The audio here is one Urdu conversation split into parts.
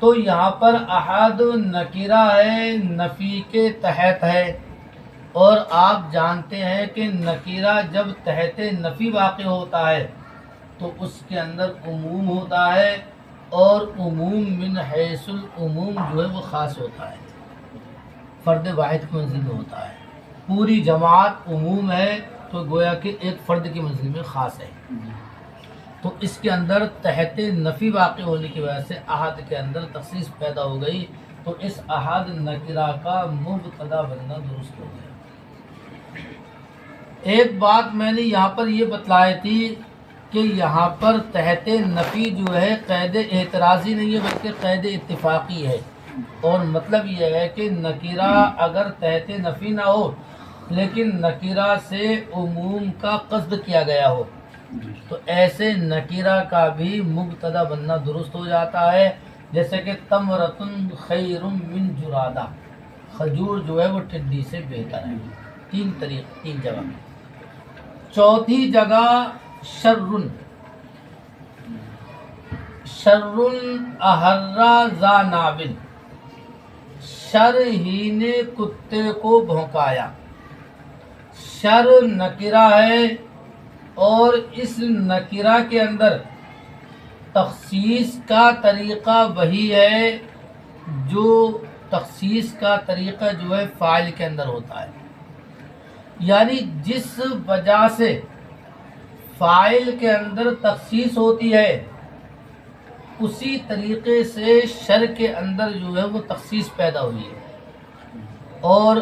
تو یہاں پر احد نکرہ ہے، نفی کے تحت ہے، اور آپ جانتے ہیں کہ نکرہ جب تحت نفی واقع ہوتا ہے تو اس کے اندر عموم ہوتا ہے، اور عموم من حیث العموم جو ہے وہ خاص ہوتا ہے، فرد واحد کی منزل میں ہوتا ہے۔ پوری جماعت عموم ہے تو گویا کہ ایک فرد کی منزل میں خاص ہے، تو اس کے اندر تحت نفی واقع ہونے کی وجہ سے احد کے اندر تخصیص پیدا ہو گئی، تو اس احد نکرہ کا مبتدا بننا درست ہو گیا۔ ایک بات میں نے یہاں پر یہ بتلائی تھی کہ یہاں پر تحت نفی جو ہے قید اعتراضی نہیں ہے بلکہ قید اتفاقی ہے، اور مطلب یہ ہے کہ نکرہ اگر تحت نفی نہ ہو لیکن نکرہ سے عموم کا قصد کیا گیا ہو تو ایسے نکرہ کا بھی مبتدا بننا درست ہو جاتا ہے، جیسے کہ تمرتن خیر من جرادہ، کھجور جو ہے وہ ٹڈی سے بہتر ہے۔ تین جگہ۔ چوتھی جگہ شرن احرا ذا نابل، شر ہی نے کتے کو بھونکایا۔ شر نکرہ ہے اور اس نکرہ کے اندر تخصیص کا طریقہ وہی ہے جو تخصیص کا طریقہ جو ہے فاعل کے اندر ہوتا ہے، یعنی جس وجہ سے فاعل کے اندر تخصیص ہوتی ہے اسی طریقے سے شر کے اندر جو ہے وہ تخصیص پیدا ہوئی ہے۔ اور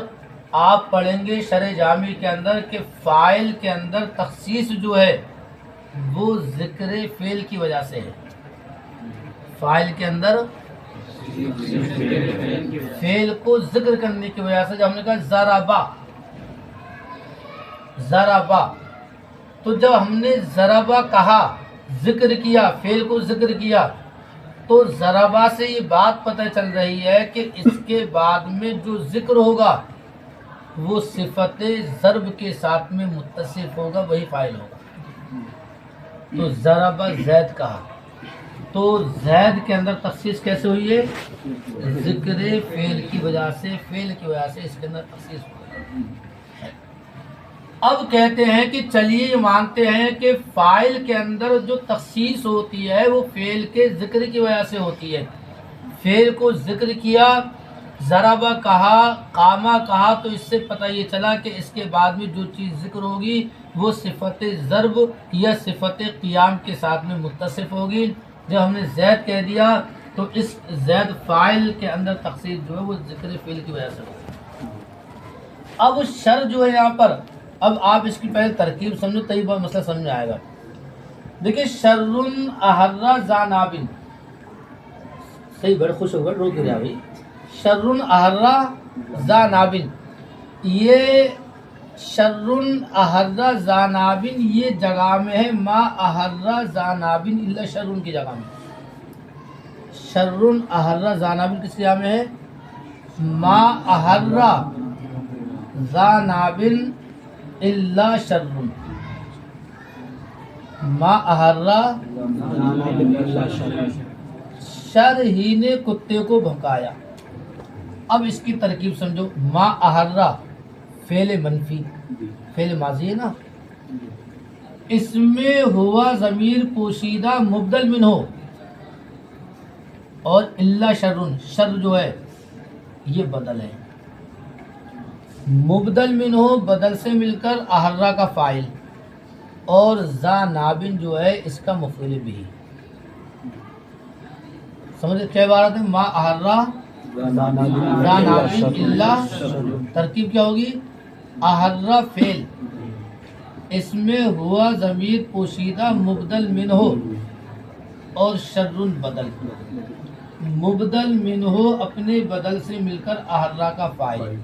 آپ پڑھیں گے شرح جامع کے اندر کہ فاعل کے اندر تخصیص جو ہے وہ ذکر فعل کی وجہ سے ہے۔ فاعل کے اندر فعل کو ذکر کرنے کی وجہ سے، جب ہم نے کہا ضربا، تو جب ہم نے ضربا کہا، ذکر کیا، فعل کو ذکر کیا، تو ضربا سے یہ بات پتہ چل رہی ہے کہ اس کے بعد میں جو ذکر ہوگا وہ صفت ضرب کے ساتھ میں متصف ہوگا، وہی فاعل ہوگا۔ تو ضربا زید کہا، تو زید کے اندر تخصیص کیسے ہوئی ہے؟ ذکر فعل کی وجہ سے، فعل کی وجہ سے اس کے اندر تخصیص ہوئی۔ اب کہتے ہیں کہ چلیے یہ مانتے ہیں کہ فاعل کے اندر جو تخصیص ہوتی ہے وہ فعل کے ذکر کی وجہ سے ہوتی ہے۔ فعل کو ذکر کیا، ضربہ کہا، قامہ کہا، تو اس سے پتہ یہ چلا کہ اس کے بعد میں جو چیز ذکر ہوگی وہ صفت ضرب یا صفت قیام کے ساتھ میں متصف ہوگی۔ جب ہم نے زید کہہ دیا تو اس زید فاعل کے اندر تخصیص جو ہے وہ ذکر فعل کی وجہ سے ہوگی۔ اب شر جو ہے یہاں پر، اب آپ اس کی پہلے ترکیب سمجھو تبھی بہت مسئلہ سمجھ میں آئے گا۔ دیکھیں شرن احرا ذا نابن، صحیح بڑے خوش ہو گئے، روک گیا بھائی۔ شرن احرا ذا نابن، یہ شرن احرا ذا نابن یہ جگہ میں ہے ما احرا ذا نابن الا شرن کی جگہ میں۔ شرن احرا ذا نابن کس جگہ میں ہے؟ ما احرا ذا نابن الا شرن، ما احرا شر ہی نے کتے کو بھونکایا۔ اب اس کی ترکیب سمجھو، ما احرا فعل منفی، فعل ماضی ہے نا، اس میں ہوا ضمیر پوشیدہ مبدل من ہو، اور الا شرن، شر جو ہے یہ بدل ہے، مبدل من ہو بدل سے مل کر احرا کا فاعل، اور ذا نابن جو ہے اس کا مفعول بھی۔ سمجھے کیا عبارت ہے؟ ما احرا ذا نابن الا، ترکیب کیا ہوگی؟ احرا فعل، اس میں ہوا ضمیر پوشیدہ مبدل من ہو، اور شرن بدل، مبدل من ہو اپنے بدل سے مل کر احرا کا فاعل،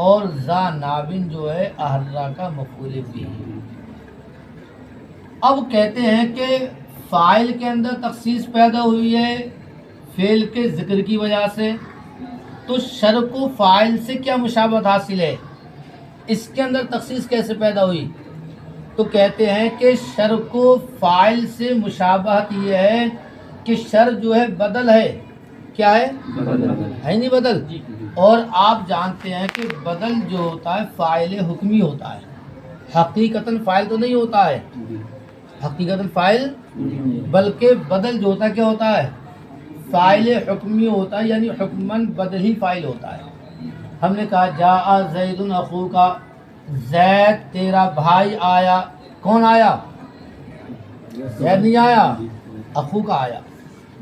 اور ذا نابن جو ہے احرا کا مفعول بھی۔ اب کہتے ہیں کہ فاعل کے اندر تخصیص پیدا ہوئی ہے فعل کے ذکر کی وجہ سے، تو شر کو فاعل سے کیا مشابہت حاصل ہے، اس کے اندر تخصیص کیسے پیدا ہوئی؟ تو کہتے ہیں کہ شر کو فاعل سے مشابہت یہ ہے کہ شر جو ہے بدل ہے، کیا ہے نہیں بدل. اور آپ جانتے ہیں کہ بدل جو ہوتا ہے فاعل حکمی ہوتا ہے، حقیقتاً فاعل تو نہیں ہوتا ہے، حقیقتاً فاعل، بلکہ بدل جو ہوتا ہے کیا ہوتا ہے، فاعل حکمی ہوتا ہے، یعنی حکماً بدل ہی فاعل ہوتا ہے. ہم نے کہا جاء زید اخوک، زید تیرا بھائی آیا. کون آیا؟ زید نہیں آیا، اخو کا آیا.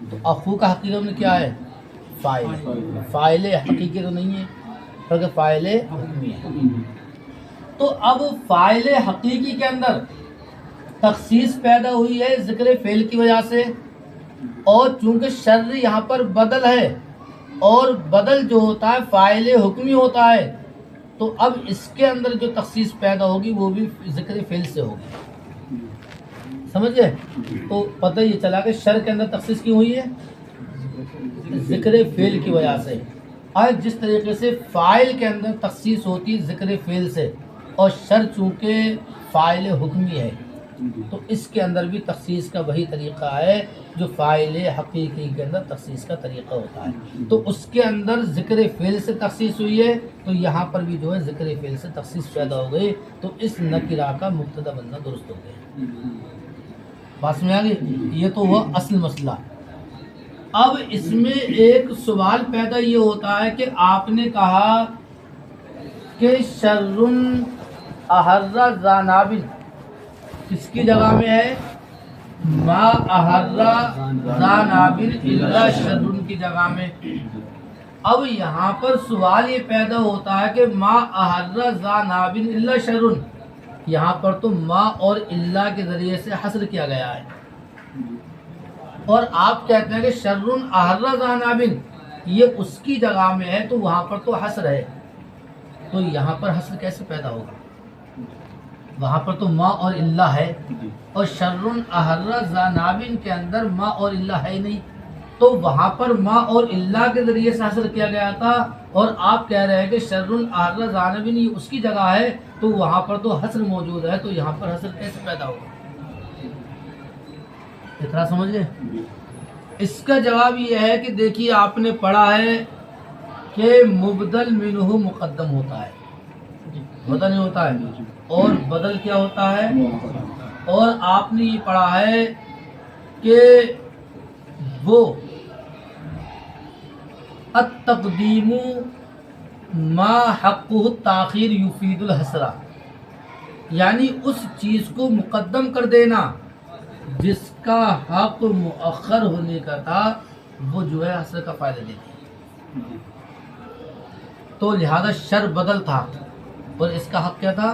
تو اخو کا حقیقت میں کیا ہے؟ فاعل. فاعل حقیقی تو نہیں ہے بلکہ فاعل حکمی ہے. تو اب فاعل حقیقی کے اندر تخصیص پیدا ہوئی ہے ذکر فعل کی وجہ سے، اور چونکہ شر یہاں پر بدل ہے اور بدل جو ہوتا ہے فاعل حکمی ہوتا ہے، تو اب اس کے اندر جو تخصیص پیدا ہوگی وہ بھی ذکر فعل سے ہوگی. سمجھ گئے؟ تو پتہ یہ چلا کہ شر کے اندر تخصیص کیوں ہوئی ہے؟ ذکر فعل کی وجہ سے. آج جس طریقے سے فاعل کے اندر تخصیص ہوتی ہے ذکر فعل سے، اور شر چونکہ فاعل حکمی ہے تو اس کے اندر بھی تخصیص کا وہی طریقہ ہے جو فاعل حقیقی کے اندر تخصیص کا طریقہ ہوتا ہے. تو اس کے اندر ذکر فعل سے تخصیص ہوئی ہے، تو یہاں پر بھی جو ہے ذکر فعل سے تخصیص پیدا ہو گئی، تو اس نکرہ کا مبتدا بننا درست ہو گیا. بات میں آ گئی؟ یہ تو وہ اصل مسئلہ. اب اس میں ایک سوال پیدا یہ ہوتا ہے کہ آپ نے کہا کہ شرٌ احر ذا نابل کس کی جگہ میں ہے؟ ما احر ذا نابل الا شرٌ کی جگہ میں. اب یہاں پر سوال یہ پیدا ہوتا ہے کہ ما احر ذا نابل الا شرٌ، یہاں پر تو ما اور الا کے ذریعے سے حصر کیا گیا ہے، اور آپ کہتے ہیں کہ شرٌ احر ذا نابل یہ اس کی جگہ میں ہے تو وہاں پر تو حصر ہے. تو یہاں پر حصر کیسے پیدا ہوگا؟ وہاں پر تو ما اور الا ہے، اور شرٌ احر ذا نابل کے اندر ما اور الا ہے نہیں، تو وہاں پر ما اور الا کے ذریعے سے حصر کیا گیا تھا، اور آپ کہہ رہے ہیں کہ شرٌ احر ذا نابل یہ اس کی جگہ ہے تو وہاں پر تو حصر موجود ہے، تو یہاں پر حصر کیسے پیدا ہوگا؟ اتنا سمجھ گئے؟ اس کا جواب یہ ہے کہ دیکھیے آپ نے پڑھا ہے کہ مبدل منہ مقدم ہوتا ہے، ہوتا نہیں ہوتا ہے، اور بدل کیا ہوتا ہے، اور آپ نے یہ پڑھا ہے کہ وہ التقدیم ما حقہ التاخیر یفید الحسرہ، یعنی اس چیز کو مقدم کر دینا جس کا حق مؤخر ہونے کا تھا وہ جو ہے حسر کا فائدہ دیتی ہے. تو لہذا شر بدل تھا اور اس کا حق کیا تھا؟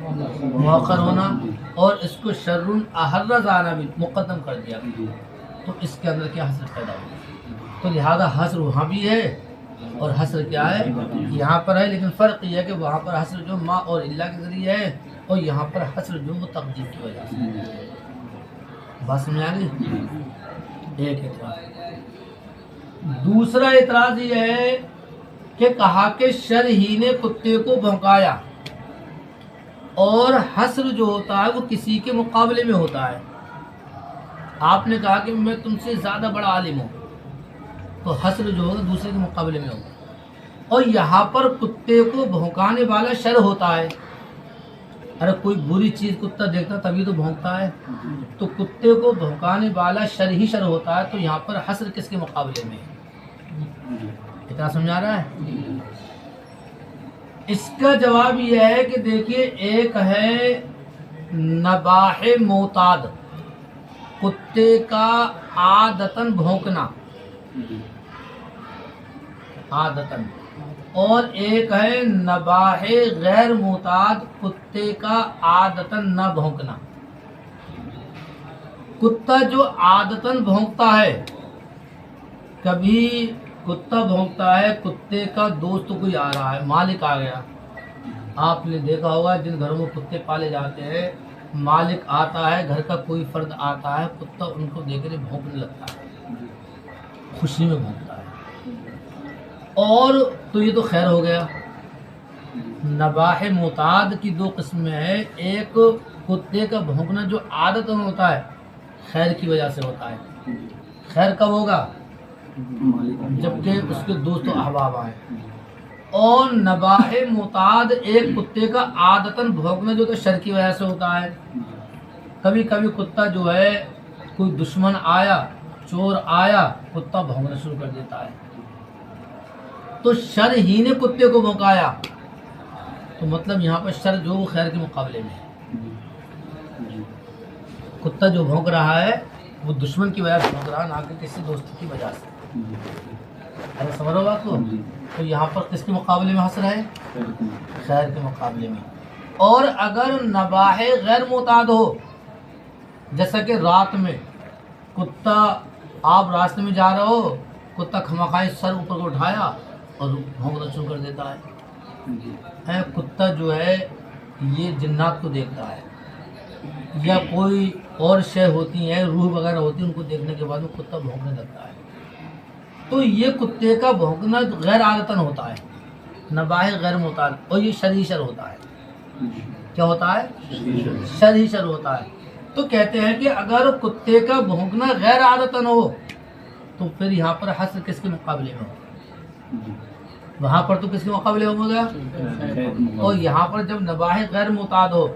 مؤخر ہونا، اور اس کو شرٌ احر ذا نابل مقدم کر دیا، تو اس کے اندر کیا حسر پیدا ہوا. تو لہذا حسر وہاں بھی ہے اور حسر کیا ہے یہاں پر ہے، لیکن فرق یہ ہے کہ وہاں پر حسر جو ما اور الا کے ذریعے ہے اور یہاں پر حسر جو وہ تقدیم کی وجہ سے. بات سمجھ آ گئی؟ ایک اعتراض. دوسرا اعتراض یہ ہے کہ کہا کہ شر ہی نے کتے کو بھونکایا، اور حسر جو ہوتا ہے وہ کسی کے مقابلے میں ہوتا ہے. آپ نے کہا کہ میں تم سے زیادہ بڑا عالم ہوں، تو حسر جو ہوگا دوسرے کے مقابلے میں ہوگا. اور یہاں پر کتے کو بھونکانے والا شر ہوتا ہے. ارے کوئی بری چیز کتا دیکھتا تبھی تو بھونکتا ہے، تو کتے کو بھونکانے والا شر ہی شر ہوتا ہے، تو یہاں پر حسر کس کے مقابلے میں ہے؟ اتنا سمجھا رہا ہے؟ اس کا جواب یہ ہے کہ دیکھیے ایک ہے نباح معتاد، کتے کا عادتاً بھونکنا، عادتاً، اور ایک ہے نباح غیر معتاد، کتے کا عادتاً نہ بھونکنا. کتا جو عادتاً بھونکتا ہے، کبھی کتا بھونکتا ہے، کتے کا دوست کوئی آ رہا ہے، مالک آ گیا. آپ نے دیکھا ہوگا جن گھروں میں کتے پالے جاتے ہیں، مالک آتا ہے، گھر کا کوئی فرد آتا ہے، کتا ان کو دیکھ کر بھونکنے لگتا ہے، خوشی میں بھونکتا ہے. اور تو یہ تو خیر ہو گیا. نباح معتاد کی دو قسمیں ہیں، ایک کتے کا بھونکنا جو عادت ہوتا ہے خیر کی وجہ سے ہوتا ہے. خیر کب ہوگا؟ جبکہ اس کے دوست و احباب آئیں. اور نباح معتاد ایک کتے کا عادتاً بھونکنا جو تو شر کی وجہ سے ہوتا ہے. کبھی کبھی کتا جو ہے کوئی دشمن آیا، چور آیا، کتا بھونکنا شروع کر دیتا ہے، تو شر ہی نے کتے کو بھونکایا، تو مطلب یہاں پر شر جو وہ خیر کے مقابلے میں ہے. کتا جو بھونک رہا ہے وہ دشمن کی وجہ سے بھونک رہا ہے، نہ کہ کسی دوست کی وجہ سے. اگر سمجھ رہے ہو بات کو؟ تو یہاں پر کس کے مقابلے میں حسر ہے؟ خیر کے مقابلے میں. اور اگر نباح غیر معتاد ہو، جیسا کہ رات میں کتا، آپ راستے میں جا رہے ہو، کتا کھمخائی سر اوپر کو اٹھایا اور بھونکنا شروع کر دیتا ہے. کتا جو ہے یہ جنات کو دیکھتا ہے، یا کوئی اور شے ہوتی ہیں، روح وغیرہ ہوتی ہے، ان کو دیکھنے کے بعد وہ کتا بھونکنے لگتا ہے. تو یہ کتے کا بھونکنا غیر عادتاً ہوتا ہے، نباح غیر معتاد، اور یہ شر ہی شر ہوتا ہے. کیا ہوتا ہے؟ شر ہی شر ہوتا ہے. تو کہتے ہیں کہ اگر کتے کا بھونکنا غیر عادتاً ہو تو پھر یہاں پر حسر کس کے مقابلے میں ہو؟ وہاں پر تو کس کے مقابلے میں ہوگا؟ اور یہاں پر جب نباح غیر معتاد ہو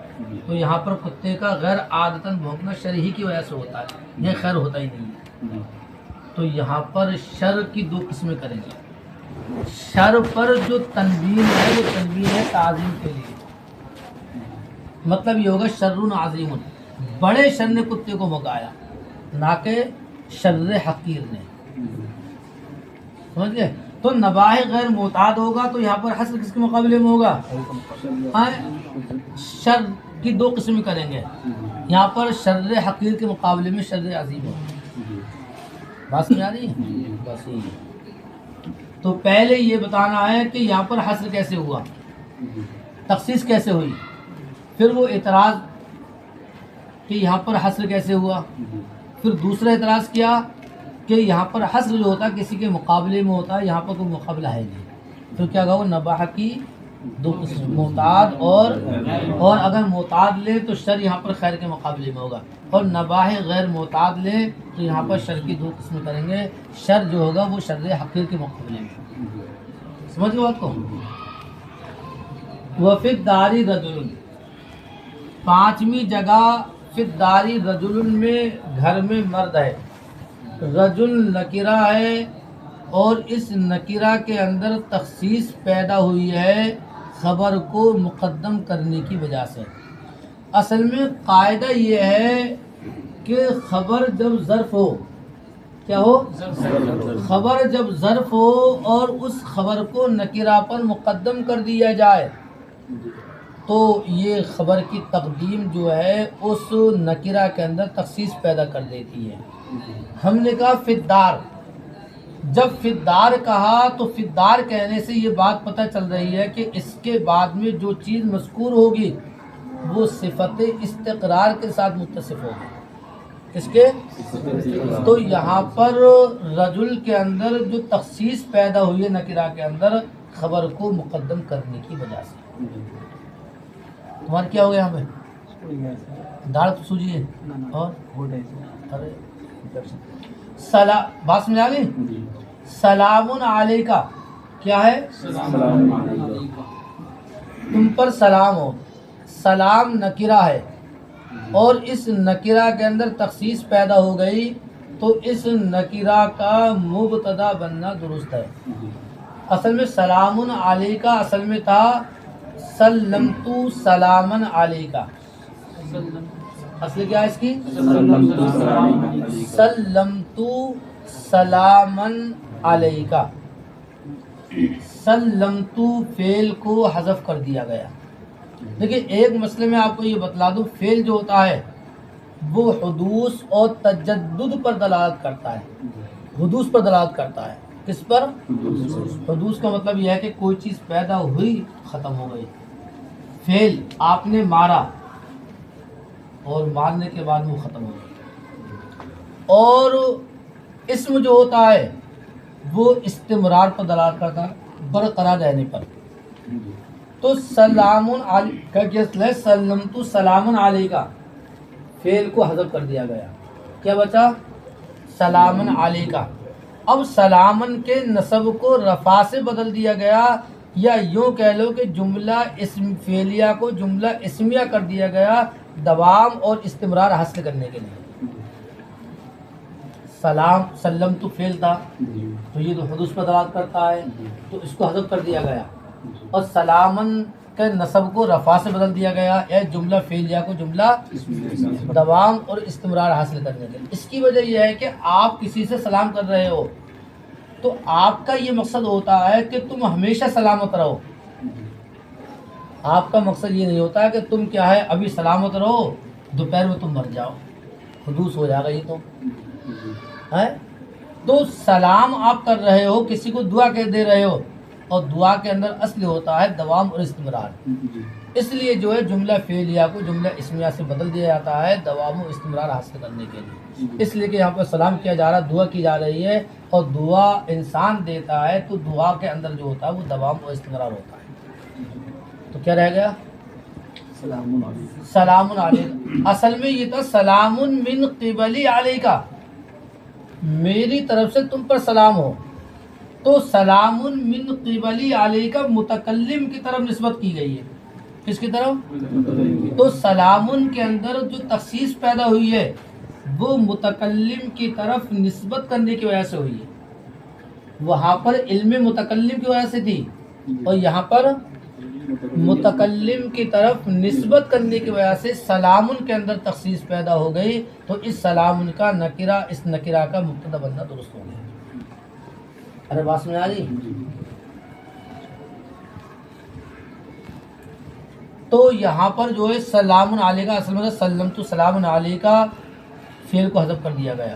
تو یہاں پر کتے کا غیر عادتاً بھونکنا شر ہی کی وجہ سے ہوتا ہے، یہ خیر ہوتا ہی نہیں ہے. تو یہاں پر شر کی دو قسمیں کریں گے. شر پر جو تنوین ہے وہ تنوین ہے تعظیم کے لیے، مطلب یہ ہوگا شر عظیم، بڑے شر نے کتے کو بھونکایا، نہ کہ شر حقیر نے. سمجھ گئے؟ تو نباح غیر معتاد ہوگا تو یہاں پر حسر کس کے مقابلے میں ہوگا؟ شر کی دو قسمیں کریں گے. یہاں پر شر حقیر کے مقابلے میں شر عظیم ہوگا. بات سمجھ آ رہی ہے؟ بس یہی ہے. تو پہلے یہ بتانا ہے کہ یہاں پر حسر کیسے ہوا، تخصیص کیسے ہوئی، پھر وہ اعتراض کہ یہاں پر حسر کیسے ہوا، پھر دوسرا اعتراض کیا کہ یہاں پر حسر جو ہوتا ہے کسی کے مقابلے میں ہوتا ہے، یہاں پر کوئی مقابلہ ہے نہیں. تو کیا کہا وہ نباح کی دو قسم، معتاد اور اگر معتاد لے تو شر یہاں پر خیر کے مقابلے میں ہوگا، اور نباح غیر معتاد لے تو یہاں پر شر کی دو قسمیں کریں گے. شر جو ہوگا وہ شر حقیر کے مقابلے میں. سمجھ گئے بات کو؟ وفی الداری رجل، پانچویں جگہ فی الداری رجل میں گھر میں مرد ہے. رجل نکرہ ہے اور اس نکرہ کے اندر تخصیص پیدا ہوئی ہے خبر کو مقدم کرنے کی وجہ سے. اصل میں قاعدہ یہ ہے کہ خبر جب ظرف ہو، کیا ہو؟ خبر جب ظرف ہو اور اس خبر کو نکرہ پر مقدم کر دیا جائے تو یہ خبر کی تقدیم جو ہے اس نکرہ کے اندر تخصیص پیدا کر دیتی ہے. ہم نے کہا فی الدار، جب فی الدار کہا تو فی الدار کہنے سے یہ بات پتہ چل رہی ہے کہ اس کے بعد میں جو چیز مذکور ہوگی وہ صفت استقرار کے ساتھ متصف ہوگی. اس کے تو یہاں پر رجل کے اندر جو تخصیص پیدا ہوئی ہے نکرہ کے اندر خبر کو مقدم کرنے کی وجہ سے. تمہارا کیا ہو گیا یہاں پہ؟ داڑھ تو سوجی ہے اور بات سمجھ آ گئی؟ سلام علیکہ کیا ہے؟ تم پر سلام ہو. سلام نکرہ ہے اور اس نکرہ کے اندر تخصیص پیدا ہو گئی تو اس نکرہ کا مبتدا بننا درست ہے. اصل میں سلام علیکہ اصل میں تھا سلمتو سلامن علیکہ. اصل کیا ہے اس کی؟ سلمتو سلامن علیکہ. سلمتو فعل کو حذف کر دیا گیا. دیکھیں ایک مسئلے میں آپ کو یہ بتلا دوں، فعل جو ہوتا ہے وہ حدوث اور تجدد پر دلالت کرتا ہے. حدوث پر دلالت کرتا ہے. کس پر؟ حدوث کا مطلب یہ ہے کہ کوئی چیز پیدا ہوئی ختم ہو گئی. فعل آپ نے مارا اور مارنے کے بعد وہ ختم ہو گئی. اور اسم جو ہوتا ہے وہ استمرار پر دلالت کرتا ہے، برقرار رہنے پر. تو سلام علیکہ سلمتو سلام علیکہ فعل کو حذف کر دیا گیا. کیا بچا؟ سلام علیکہ. اب سلامن کے نصب کو رفع سے بدل دیا گیا، یا یوں کہہ لو کہ جملہ اسم فعلیہ کو جملہ اسمیہ کر دیا گیا دوام اور استمرار حاصل کرنے کے لیے۔ سلام سلم تو فعل تھا تو یہ تو حدوث پر دلالت کرتا ہے، تو اس کو حذف کر دیا گیا، اور سلامن کے نصب کو رفع سے بدل دیا گیا، اے جملہ فعلیہ کو جملہ دوام اور استمرار حاصل کرنے کے لیے۔ اس کی وجہ یہ ہے کہ آپ کسی سے سلام کر رہے ہو تو آپ کا یہ مقصد ہوتا ہے کہ تم ہمیشہ سلامت رہو، آپ کا مقصد یہ نہیں ہوتا ہے کہ تم کیا ہے ابھی سلامت رہو دوپہر میں تم مر جاؤ، حدوث ہو جائے گا یہ تو ہے۔ تو سلام آپ کر رہے ہو، کسی کو دعا کے دے رہے ہو، اور دعا کے اندر اصل ہوتا ہے دوام اور استمرار، اس لیے جو ہے جملہ فعلیہ کو جملہ اسمیہ سے بدل دیا جاتا ہے دوام و استمرار حاصل کرنے کے لیے۔ اس لیے کہ یہاں پر سلام کیا جا رہا ہے، دعا کی جا رہی ہے، اور دعا انسان دیتا ہے تو دعا کے اندر جو ہوتا ہے وہ دوام و استمرار ہوتا ہے۔ تو کیا رہ گیا؟ سلام علیکم، اصل میں یہ تھا سلام من قبلی علیکہ، میری طرف سے تم پر سلام ہو، تو سلام من قبلی علیکہ متکلم کی طرف نسبت کی گئی ہے، کس کی طرف؟ تو سلام کے اندر جو تخصیص پیدا ہوئی ہے وہ متکلم کی طرف نسبت کرنے کی وجہ سے ہوئی ہے، وہاں پر علم متکلم کی وجہ سے تھی، اور یہاں پر متکلم کی طرف نسبت کرنے کی وجہ سے سلام کے اندر تخصیص پیدا ہو گئی، تو اس سلام کا نکرہ اس نکرہ کا مبتدا بننا درست ہو گیا۔ ارے بات سمجھ آ رہی؟ تو یہاں پر جو ہے سلام علیکہ اصل میں سلمت سلام علیکہ فعل کو حذف کر دیا گیا،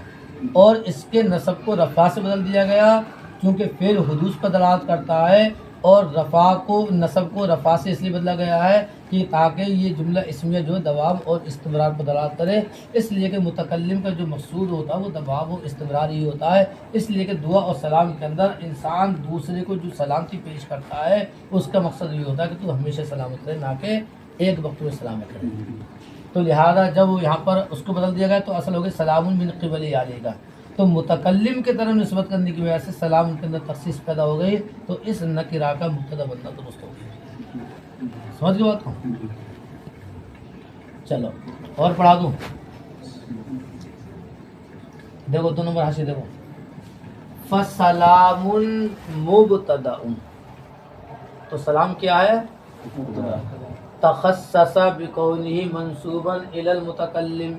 اور اس کے نصب کو رفع سے بدل دیا گیا، کیونکہ فعل حدوث پر دلالت کرتا ہے، اور رفع کو نصب کو رفع سے اس لیے بدلا گیا ہے کہ تاکہ یہ جملہ اسمیہ جو دوام اور استمرار پر دلالت کرے، اس لیے کہ متکلم کا جو مقصود ہوتا ہے وہ دوام و استمرار ہی ہوتا ہے، اس لیے کہ دعا اور سلام کے اندر انسان دوسرے کو جو سلامتی پیش کرتا ہے اس کا مقصد یہ ہوتا ہے کہ تو ہمیشہ سلامت رہے، نہ کہ ایک وقت میں سلامت رہے۔ تو لہذا جب یہاں پر اس کو بدل دیا گیا تو اصل ہو گیا سلام من قبل علیکہ، تو متکلم کی طرف نسبت کرنے کی وجہ سے سلام کے اندر تخصیص پیدا ہو گئی، تو اس نکرہ کا مبتدا بننا درست ہو گیا۔ سمجھ گئے بات کو؟ چلو اور پڑھا دوں، دیکھو 2 نمبر حاشیہ دیکھو، فسلام مبتدا، تو سلام کیا ہے؟ تخصص بکونہ منصوبا الی المتکلم،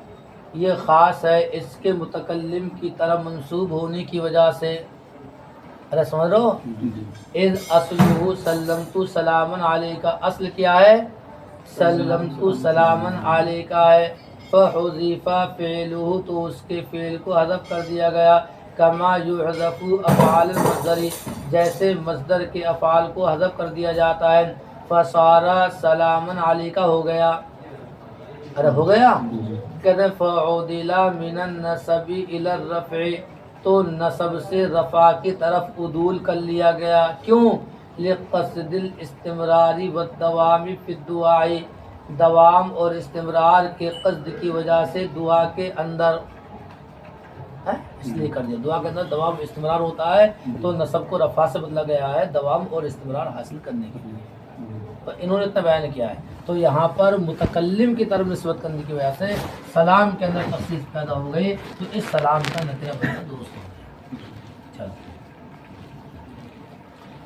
یہ خاص ہے اس کے متکلم کی طرف منصوب ہونے کی وجہ سے۔ ارے سمجھ رہو؟ اذ اصلہ سلمت سلاما علیکہ، اصل کیا ہے؟ سلمت سلاما علیکہ ہے، فحذف فعلہ، تو اس کے فعل کو حذف کر دیا گیا، کما یحذف افعال المصدر، جیسے مصدر کے افعال کو حذف کر دیا جاتا ہے، فصار سلاما علیکہ ہو گیا۔ ارے ہو گیا؟ کہتے فعدل من النصب الى الرفع، تو نصب سے رفع کی طرف عدول کر لیا گیا، کیوں؟ لقصد الاستمرار والدوام فی الدعاء، دوام اور استمرار کے قصد کی وجہ سے دعا کے اندر اس لیے کر دیا، دعا کے اندر دوام استمرار ہوتا ہے، تو نصب کو رفع سے بدلا گیا ہے دوام اور استمرار حاصل کرنے کے لیے۔ تو انہوں نے اتنا بیان کیا ہے، تو یہاں پر متکلم کی طرف نسبت کرنے کی وجہ سے سلام کے اندر تخصیص پیدا ہو گئی، تو اس سلام کا نکرہ بننا درست ہو گیا۔ چلو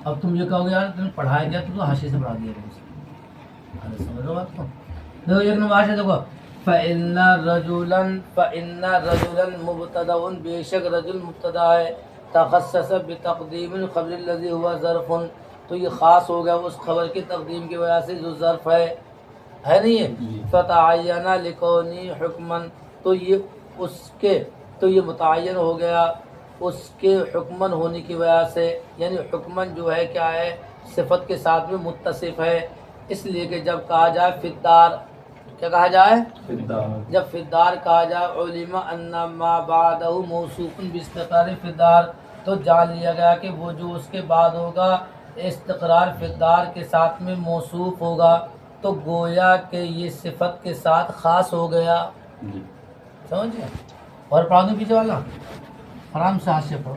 اب تم یہ کہو گے یار تم نے پڑھایا گیا تو حاشیے سے پڑھا دیا تم سے، ارے سمجھ رہے ہو بات کو؟ دیکھو ایک نمبر حاشیہ دیکھو، فإن رجلا مبتدا، بے شک رجل مبتدا ہے، تخصص بتقدیم الخبر الذي هو ظرف، تو یہ خاص ہو گیا اس خبر کی تقدیم کی وجہ سے جو ظرف ہے نہیں ہے، فتعین لکونی حکمن، تو یہ اس کے تو یہ متعین ہو گیا اس کے حکمن ہونے کی وجہ سے، یعنی حکمن جو ہے کیا ہے؟ صفت کے ساتھ میں متصف ہے، اس لیے کہ جب کہا جائے فدار، کیا کہا جائے؟ جب فدار کہا جائے علم ان ما بعدہ موصوف باستقرار فدار، تو جان لیا گیا کہ وہ جو اس کے بعد ہوگا استقرار فدار کے ساتھ میں موصوف ہوگا، تو گویا کہ یہ صفت کے ساتھ خاص ہو گیا۔ سمجھے؟ اور پڑھا دوں پیچھے والا، آرام سے حاشیہ پڑھو۔